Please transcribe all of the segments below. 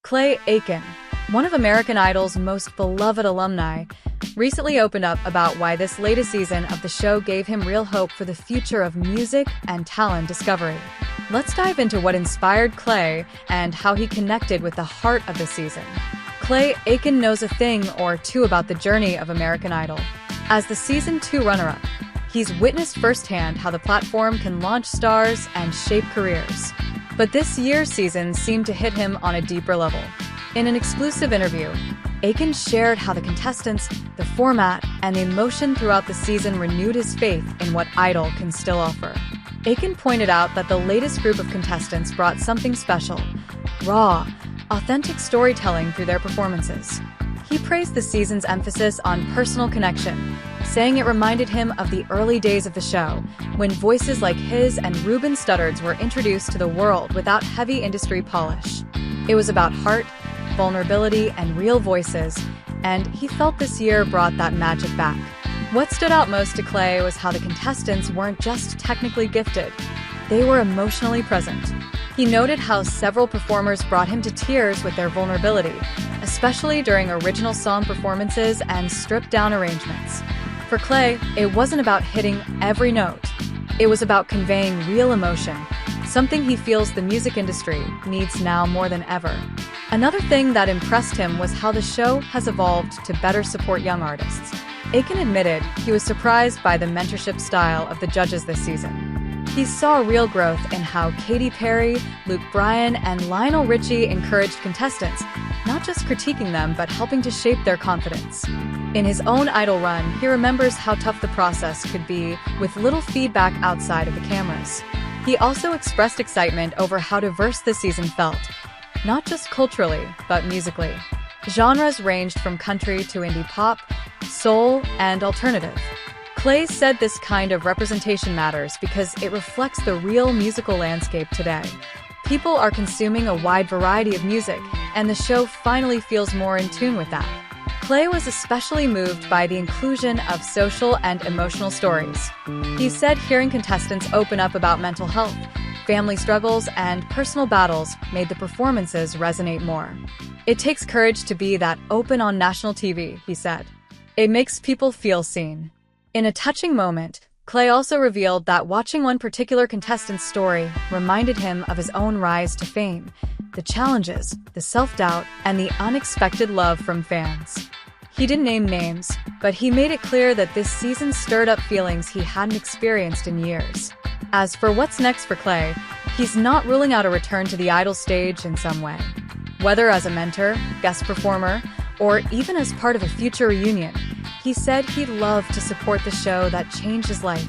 Clay Aiken, one of American Idol's most beloved alumni, recently opened up about why this latest season of the show gave him real hope for the future of music and talent discovery. Let's dive into what inspired Clay and how he connected with the heart of the season. Clay Aiken knows a thing or two about the journey of American Idol. As the Season 2 runner-up, he's witnessed firsthand how the platform can launch stars and shape careers. But this year's season seemed to hit him on a deeper level. In an exclusive interview, Aiken shared how the contestants, the format, and the emotion throughout the season renewed his faith in what Idol can still offer. Aiken pointed out that the latest group of contestants brought something special: raw, authentic storytelling through their performances. He praised the season's emphasis on personal connection, saying it reminded him of the early days of the show, when voices like his and Ruben Studdard's were introduced to the world without heavy industry polish. It was about heart, vulnerability, and real voices, and he felt this year brought that magic back. What stood out most to Clay was how the contestants weren't just technically gifted, they were emotionally present. He noted how several performers brought him to tears with their vulnerability, especially during original song performances and stripped-down arrangements. For Clay, it wasn't about hitting every note. It was about conveying real emotion, something he feels the music industry needs now more than ever. Another thing that impressed him was how the show has evolved to better support young artists. Aiken admitted he was surprised by the mentorship style of the judges this season. He saw real growth in how Katy Perry, Luke Bryan, and Lionel Richie encouraged contestants, not just critiquing them but helping to shape their confidence. In his own Idol run, he remembers how tough the process could be with little feedback outside of the cameras. He also expressed excitement over how diverse the season felt, not just culturally, but musically. Genres ranged from country to indie pop, soul, and alternative. Clay said this kind of representation matters because it reflects the real musical landscape today. People are consuming a wide variety of music, and the show finally feels more in tune with that. Clay was especially moved by the inclusion of social and emotional stories. He said hearing contestants open up about mental health, family struggles, and personal battles made the performances resonate more. "It takes courage to be that open on national TV," he said. "It makes people feel seen." In a touching moment, Clay also revealed that watching one particular contestant's story reminded him of his own rise to fame, the challenges, the self-doubt, and the unexpected love from fans. He didn't name names, but he made it clear that this season stirred up feelings he hadn't experienced in years. As for what's next for Clay, he's not ruling out a return to the Idol stage in some way. Whether as a mentor, guest performer, or even as part of a future reunion, he said he'd love to support the show that changed his life,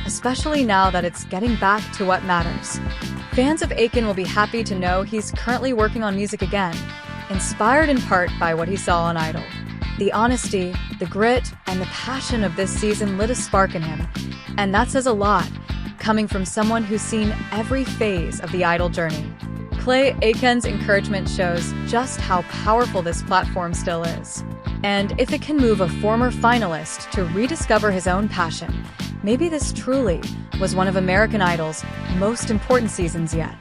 especially now that it's getting back to what matters. Fans of Aiken will be happy to know he's currently working on music again, inspired in part by what he saw on Idol. The honesty, the grit, and the passion of this season lit a spark in him, and that says a lot, coming from someone who's seen every phase of the Idol journey. Clay Aiken's encouragement shows just how powerful this platform still is. And if it can move a former finalist to rediscover his own passion, maybe this truly was one of American Idol's most important seasons yet.